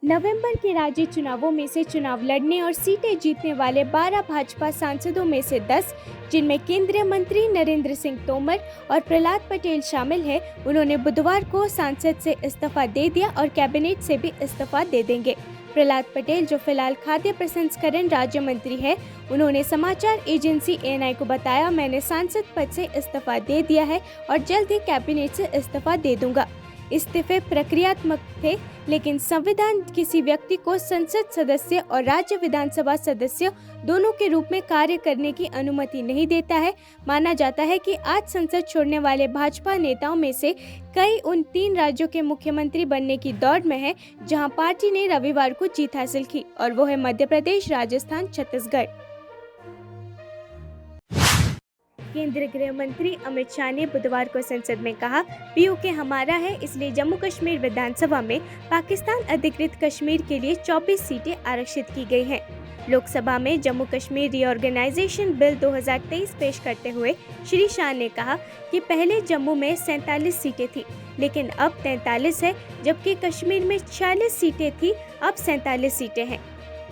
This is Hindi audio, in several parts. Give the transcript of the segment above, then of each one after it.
नवंबर के राज्य चुनावों में से चुनाव लड़ने और सीटें जीतने वाले 12 भाजपा सांसदों में से 10, जिनमें केंद्रीय मंत्री नरेंद्र सिंह तोमर और प्रहलाद पटेल शामिल हैं, उन्होंने बुधवार को सांसद से इस्तीफा दे दिया और कैबिनेट से भी इस्तीफा दे देंगे। प्रहलाद पटेल, जो फिलहाल खाद्य प्रसंस्करण राज्य मंत्री है, उन्होंने समाचार एजेंसी एएनआई को बताया, मैंने सांसद पद से इस्तीफा दे दिया है और जल्द ही कैबिनेट से इस्तीफा दे दूंगा। इस्तीफे प्रक्रियात्मक थे, लेकिन संविधान किसी व्यक्ति को संसद सदस्य और राज्य विधानसभा सदस्य दोनों के रूप में कार्य करने की अनुमति नहीं देता है। माना जाता है कि आज संसद छोड़ने वाले भाजपा नेताओं में से कई उन 3 राज्यों के मुख्यमंत्री बनने की दौड़ में हैं, जहां पार्टी ने रविवार को जीत हासिल की, और वो है मध्य प्रदेश, राजस्थान, छत्तीसगढ़। केंद्रीय गृह मंत्री अमित शाह ने बुधवार को संसद में कहा, पीओके हमारा है, इसलिए जम्मू कश्मीर विधानसभा में पाकिस्तान अधिकृत कश्मीर के लिए 24 सीटें आरक्षित की गई हैं। लोकसभा में जम्मू कश्मीर रीऑर्गेनाइजेशन बिल 2023 पेश करते हुए श्री शाह ने कहा कि पहले जम्मू में 47 सीटें थी, लेकिन अब 43 है, जबकि कश्मीर में 46 सीटें थी, अब 47 सीटें हैं।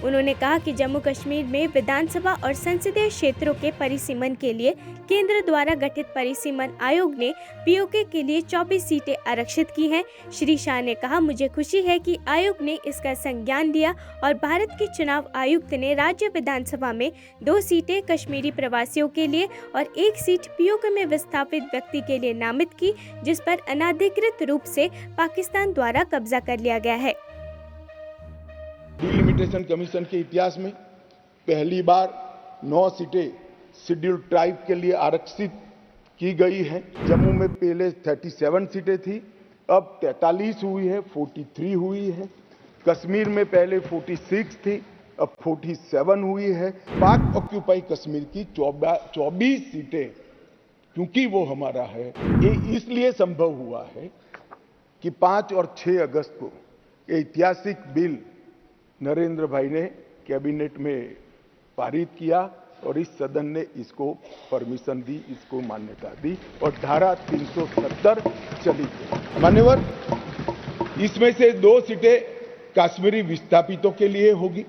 उन्होंने कहा कि जम्मू कश्मीर में विधानसभा और संसदीय क्षेत्रों के परिसीमन के लिए केंद्र द्वारा गठित परिसीमन आयोग ने पीओके के लिए 24 सीटें आरक्षित की हैं। श्री शाह ने कहा, मुझे खुशी है कि आयोग ने इसका संज्ञान लिया और भारत के चुनाव आयुक्त ने राज्य विधानसभा में 2 सीटें कश्मीरी प्रवासियों के लिए और 1 सीट पीओके में विस्थापित व्यक्ति के लिए नामित की, जिस पर अनाधिकृत रूप से पाकिस्तान द्वारा कब्जा कर लिया गया है। डिलिमिटेशन कमीशन के इतिहास में पहली बार 9 सीटें शेड्यूल्ड ट्राइब के लिए आरक्षित की गई हैं। जम्मू में पहले 37 सीटें थी, अब 43 हुई है, 43 हुई है। कश्मीर में पहले 46 थी, अब 47 हुई है। पाक ऑक्यूपाई कश्मीर की 24 सीटें, क्योंकि वो हमारा है, ये इसलिए संभव हुआ है कि 5 और 6 अगस्त को ऐतिहासिक बिल नरेंद्र भाई ने कैबिनेट में पारित किया और इस सदन ने इसको परमिशन दी, इसको मान्यता दी और धारा 370 चली गई। मान्यवर, इसमें से 2 सीटें कश्मीरी विस्थापितों के लिए होगी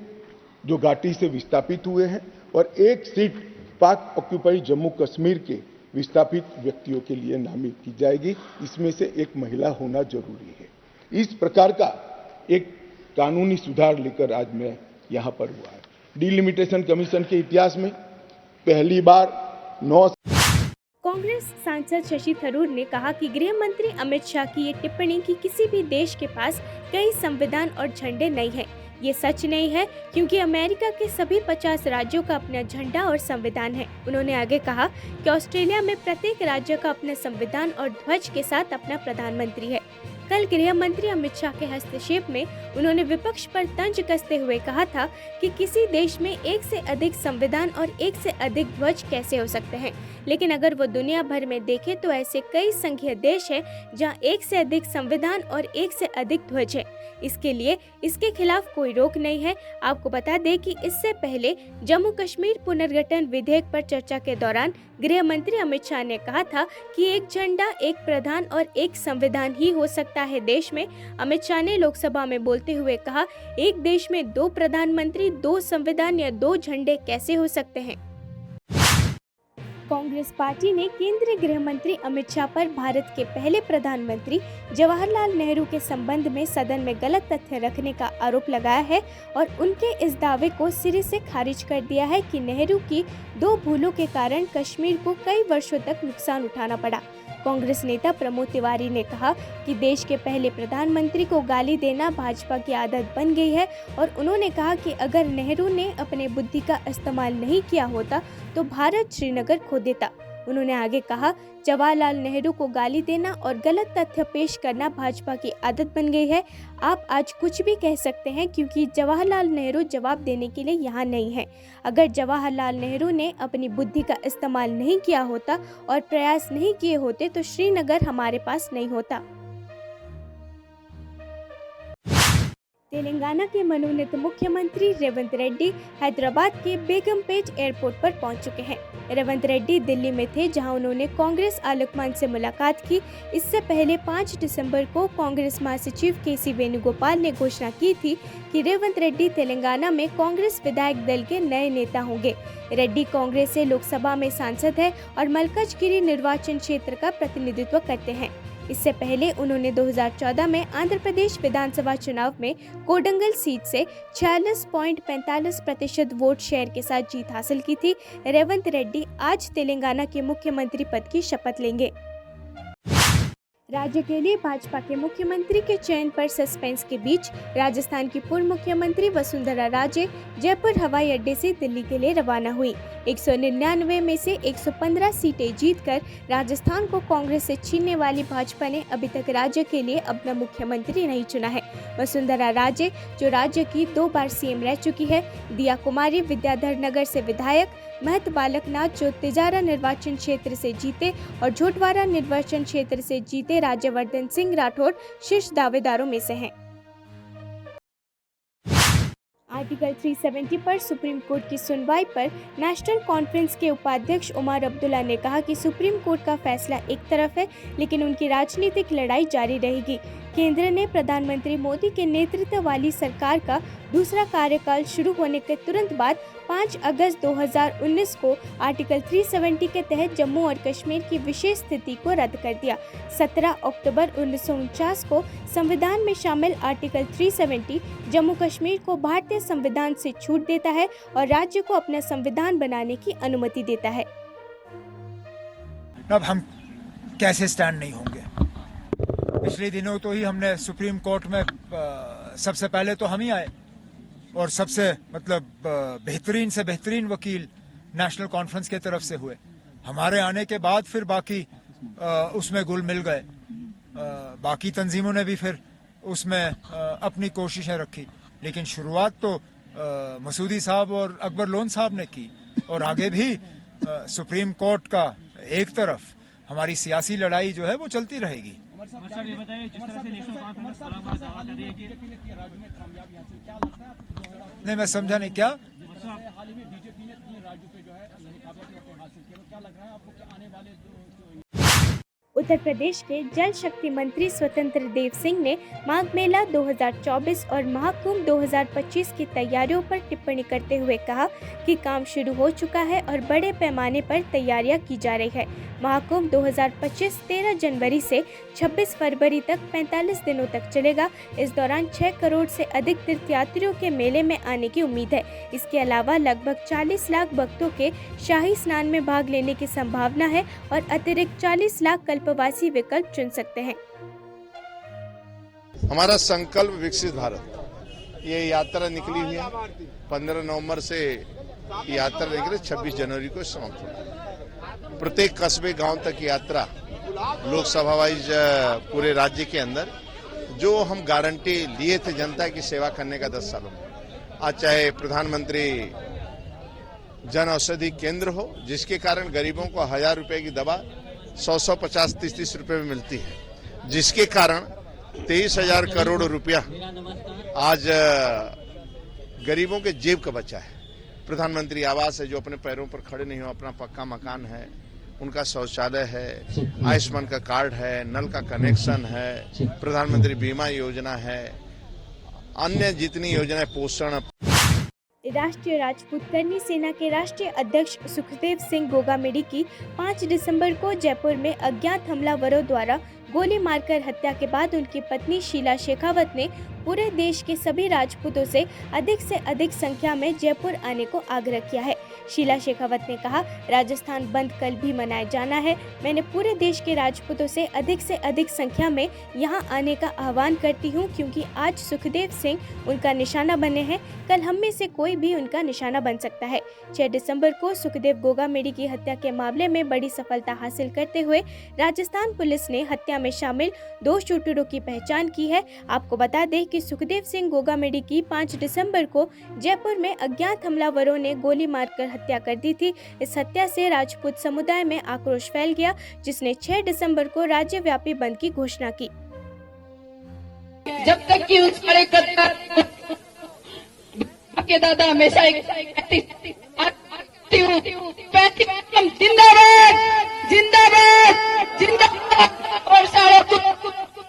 जो घाटी से विस्थापित हुए हैं, और 1 सीट पाक ऑक्यूपाई जम्मू कश्मीर के विस्थापित व्यक्तियों के लिए नामित की जाएगी। इसमें से एक महिला होना जरूरी है। इस प्रकार का एक कानूनी सुधार लेकर आज मैं यहां पर हुआ है। डिलिमिटेशन कमीशन के इतिहास में पहली बार 9। कांग्रेस सांसद शशि थरूर ने कहा कि गृह मंत्री अमित शाह की ये टिप्पणी कि किसी भी देश के पास कई संविधान और झंडे नहीं है, ये सच नहीं है, क्योंकि अमेरिका के सभी 50 राज्यों का अपना झंडा और संविधान है। उन्होंने आगे कहा कि ऑस्ट्रेलिया में प्रत्येक राज्य का अपना संविधान और ध्वज के साथ अपना प्रधानमंत्री है। कल गृह मंत्री अमित शाह के हस्तक्षेप में उन्होंने विपक्ष पर तंज कसते हुए कहा था कि किसी देश में 1 से अधिक संविधान और 1 से अधिक ध्वज कैसे हो सकते हैं, लेकिन अगर वो दुनिया भर में देखें तो ऐसे कई संघीय देश हैं जहां 1 से अधिक संविधान और 1 से अधिक ध्वज है। इसके लिए इसके खिलाफ कोई रोक नहीं है। आपको बता दें कि इससे पहले जम्मू कश्मीर पुनर्गठन विधेयक पर चर्चा के दौरान गृह मंत्री अमित शाह ने कहा था कि एक झंडा, एक प्रधान और एक संविधान ही हो सकता है देश में। अमित शाह ने लोकसभा में बोलते हुए कहा, एक देश में 2 प्रधानमंत्री, 2 संविधान या 2 झंडे कैसे हो सकते हैं। कांग्रेस पार्टी ने केंद्रीय गृह मंत्री अमित शाह पर भारत के पहले प्रधानमंत्री जवाहरलाल नेहरू के संबंध में सदन में गलत तथ्य रखने का आरोप लगाया है और उनके इस दावे को सिरे से खारिज कर दिया है कि नेहरू की 2 भूलों के कारण कश्मीर को कई वर्षों तक नुकसान उठाना पड़ा। कांग्रेस नेता प्रमोद तिवारी ने कहा कि देश के पहले प्रधानमंत्री को गाली देना भाजपा की आदत बन गई है और उन्होंने कहा कि अगर नेहरू ने अपने बुद्धि का इस्तेमाल नहीं किया होता तो भारत श्रीनगर खो देता। उन्होंने आगे कहा, जवाहरलाल नेहरू को गाली देना और गलत तथ्य पेश करना भाजपा की आदत बन गई है। आप आज कुछ भी कह सकते हैं क्योंकि जवाहरलाल नेहरू जवाब देने के लिए यहाँ नहीं है। अगर जवाहरलाल नेहरू ने अपनी बुद्धि का इस्तेमाल नहीं किया होता और प्रयास नहीं किए होते तो श्रीनगर हमारे पास नहीं होता। तेलंगाना के मनोनीत मुख्यमंत्री रेवंत रेड्डी हैदराबाद के बेगमपेट एयरपोर्ट पर पहुंच चुके हैं। रेवंत रेड्डी दिल्ली में थे, जहां उन्होंने कांग्रेस आलकमान से मुलाकात की। इससे पहले 5 दिसंबर को कांग्रेस महासचिव केसी वेणुगोपाल ने घोषणा की थी कि रेवंत रेड्डी तेलंगाना में कांग्रेस विधायक दल के नए नेता होंगे। रेड्डी कांग्रेस से लोकसभा में सांसद है और मलकाजगिरी निर्वाचन क्षेत्र का प्रतिनिधित्व करते हैं। इससे पहले उन्होंने 2014 में आंध्र प्रदेश विधानसभा चुनाव में कोडंगल सीट से 46.45% वोट शेयर के साथ जीत हासिल की थी। रेवंत रेड्डी आज तेलंगाना के मुख्यमंत्री पद की शपथ लेंगे। राज्य के लिए भाजपा के मुख्यमंत्री के चयन पर सस्पेंस के बीच राजस्थान की पूर्व मुख्यमंत्री वसुंधरा राजे जयपुर हवाई अड्डे से दिल्ली के लिए रवाना हुई। 199 में से 115 सीटें जीतकर राजस्थान को कांग्रेस से छीनने वाली भाजपा ने अभी तक राज्य के लिए अपना मुख्यमंत्री नहीं चुना है। वसुंधरा राजे, जो राज्य की 2 बार सीएम रह चुकी है, दिया कुमारी विद्याधर नगर से विधायक, महत बालकनाथ, जो तिजारा निर्वाचन क्षेत्र से जीते, और झोटवाड़ा निर्वाचन क्षेत्र से जीते राज्यवर्धन सिंह राठौर शीर्ष दावेदारों में से हैं। आर्टिकल 370 पर सुप्रीम कोर्ट की सुनवाई पर नेशनल कॉन्फ्रेंस के उपाध्यक्ष उमर अब्दुल्ला ने कहा कि सुप्रीम कोर्ट का फैसला एक तरफ है, लेकिन उनकी राजनीतिक लड़ाई जारी रहेगी। केंद्र ने प्रधानमंत्री मोदी के नेतृत्व वाली सरकार का दूसरा कार्यकाल शुरू होने के तुरंत बाद 5 अगस्त 2019 को आर्टिकल 370 के तहत जम्मू और कश्मीर की विशेष स्थिति को रद्द कर दिया। 17 अक्टूबर 1949 को संविधान में शामिल आर्टिकल 370 जम्मू कश्मीर को भारतीय संविधान से छूट देता है और राज्य को अपना संविधान बनाने की अनुमति देता है। अब हम कैसे स्टैंड नहीं होंगे। पिछले दिनों तो ही हमने सुप्रीम कोर्ट में सबसे पहले तो हम ही आए और सबसे बेहतरीन से बेहतरीन वकील नेशनल कॉन्फ्रेंस के तरफ से हुए। हमारे आने के बाद फिर बाकी उसमें घुल मिल गए। बाकी तंजीमों ने भी फिर उसमें अपनी कोशिशें रखी, लेकिन शुरुआत तो मसूदी साहब और अकबर लोन साहब ने की, और आगे भी सुप्रीम कोर्ट का एक तरफ हमारी सियासी लड़ाई जो है वो चलती रहेगी। नहीं, मैं समझा नहीं क्या। उत्तर प्रदेश के जल शक्ति मंत्री स्वतंत्र देव सिंह ने माघ मेला 2024 और महाकुंभ 2025 की तैयारियों पर टिप्पणी करते हुए कहा कि काम शुरू हो चुका है और बड़े पैमाने पर तैयारियां की जा रही है। महाकुंभ 2025 13 जनवरी से 26 फरवरी तक 45 दिनों तक चलेगा। इस दौरान 6 करोड़ से अधिक तीर्थयात्रियों के मेले में आने की उम्मीद है। इसके अलावा लगभग 40 लाख भक्तों के शाही स्नान में भाग लेने की संभावना है और अतिरिक्त 40 लाख कल्पवासी विकल्प चुन सकते हैं। हमारा संकल्प विकसित भारत, ये यात्रा निकली हुई है। 15 नवंबर से यात्रा निकले, 26 जनवरी को समाप्त होगी। प्रत्येक कस्बे गांव तक यात्रा लोकसभा वाइज पूरे राज्य के अंदर जो हम गारंटी लिए थे जनता की सेवा करने का 10 सालों में, आज चाहे प्रधानमंत्री जन औषधि केंद्र हो, जिसके कारण गरीबों को 1000 रुपए की दवा 100, 50, 30 रुपए में मिलती है, जिसके कारण 23,000 करोड़ रुपया आज गरीबों के जेब का बचा है। प्रधानमंत्री आवास है, जो अपने पैरों पर खड़े नहीं हो, अपना पक्का मकान है, उनका शौचालय है, आयुष्मान का कार्ड है, नल का कनेक्शन है, प्रधानमंत्री बीमा योजना है, अन्य जितनी योजनाएं, पोषण। राष्ट्रीय राजपूत करनी सेना के राष्ट्रीय अध्यक्ष सुखदेव सिंह गोगामेडी की 5 दिसंबर को जयपुर में अज्ञात हमलावरों द्वारा गोली मारकर हत्या के बाद उनकी पत्नी शीला शेखावत ने पूरे देश के सभी राजपूतों से अधिक संख्या में जयपुर आने को आग्रह किया है। शीला शेखावत ने कहा, राजस्थान बंद कल भी मनाया जाना है। मैंने पूरे देश के राजपूतों से अधिक संख्या में यहां आने का आह्वान करती हूं, क्योंकि आज सुखदेव सिंह उनका निशाना बने हैं, कल हम में से कोई भी उनका निशाना बन सकता है। 6 दिसंबर को सुखदेव गोगामेडी की हत्या के मामले में बड़ी सफलता हासिल करते हुए राजस्थान पुलिस ने हत्या में शामिल 2 शूटरों की पहचान की है। आपको बता दें कि सुखदेव सिंह गोगामेडी की 5 दिसंबर को जयपुर में अज्ञात हमलावरों ने गोली मारकर हत्या कर दी थी। इस हत्या से राजपूत समुदाय में आक्रोश फैल गया, जिसने 6 दिसंबर को राज्यव्यापी बंद की घोषणा की। जब तक कि उस कार्यकर्ता ज्यादा हमेशा जिंदाबाद जिंदाबाद जिंदाबाद। और सालों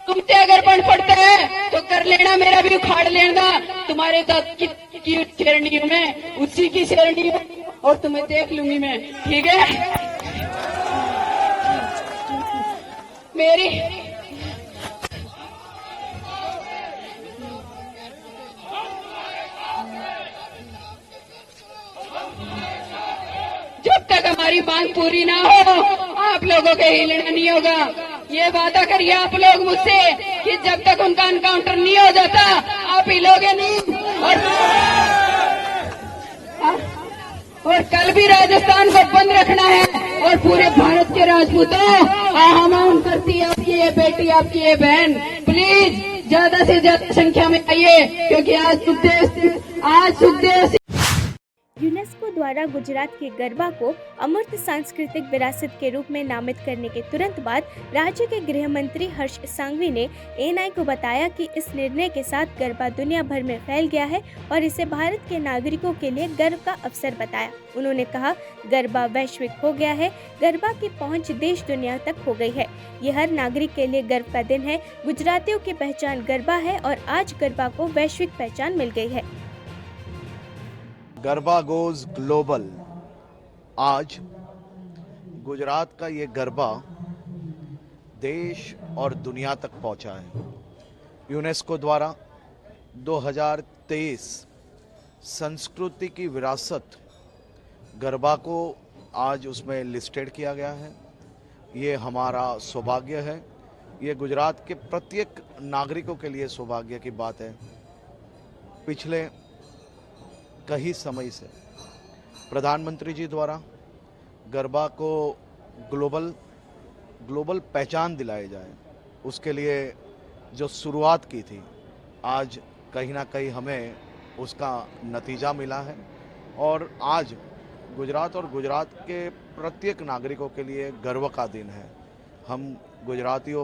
तुमसे अगर बन पड़ता है तो कर लेना, मेरा भी उखाड़ लेना। तुम्हारे साथ की शेरनी हूं मैं, उसी की शेरनी हूं, और तुम्हें देख लूंगी मैं, ठीक है। मेरी जब तक हमारी मांग पूरी ना हो आप लोगों के हिलना नहीं होगा। ये वादा करिए आप लोग मुझसे कि जब तक उनका एनकाउंटर नहीं हो जाता आप हिलोगे नहीं। और कल भी राजस्थान को बंद रखना है और पूरे भारत के राजपूतों आह्वान करती है आपकी ये बेटी, आपकी ये बहन, प्लीज ज्यादा से ज्यादा संख्या में आइए, क्योंकि आज सुखदेव यूनेस्को द्वारा गुजरात के गरबा को अमूर्त सांस्कृतिक विरासत के रूप में नामित करने के तुरंत बाद राज्य के गृह मंत्री हर्ष सांघवी ने एएनआई को बताया कि इस निर्णय के साथ गरबा दुनिया भर में फैल गया है और इसे भारत के नागरिकों के लिए गर्व का अवसर बताया। उन्होंने कहा, गरबा वैश्विक हो गया है, गरबा की पहुंच देश दुनिया तक हो गई है। ये हर नागरिक के लिए गर्व का दिन है। गुजरातियों की पहचान गरबा है और आज गरबा को वैश्विक पहचान मिल गई है। Garba goes global. आज गुजरात का ये गरबा देश और दुनिया तक पहुंचा है। यूनेस्को द्वारा 2023 संस्कृति की विरासत गरबा को आज उसमें लिस्टेड किया गया है। ये हमारा सौभाग्य है, ये गुजरात के प्रत्येक नागरिकों के लिए सौभाग्य की बात है। पिछले कई समय से प्रधानमंत्री जी द्वारा गरबा को ग्लोबल पहचान दिलाई जाए, उसके लिए जो शुरुआत की थी, आज कहीं ना कहीं हमें उसका नतीजा मिला है। और आज गुजरात और गुजरात के प्रत्येक नागरिकों के लिए गर्व का दिन है। हम गुजरातियों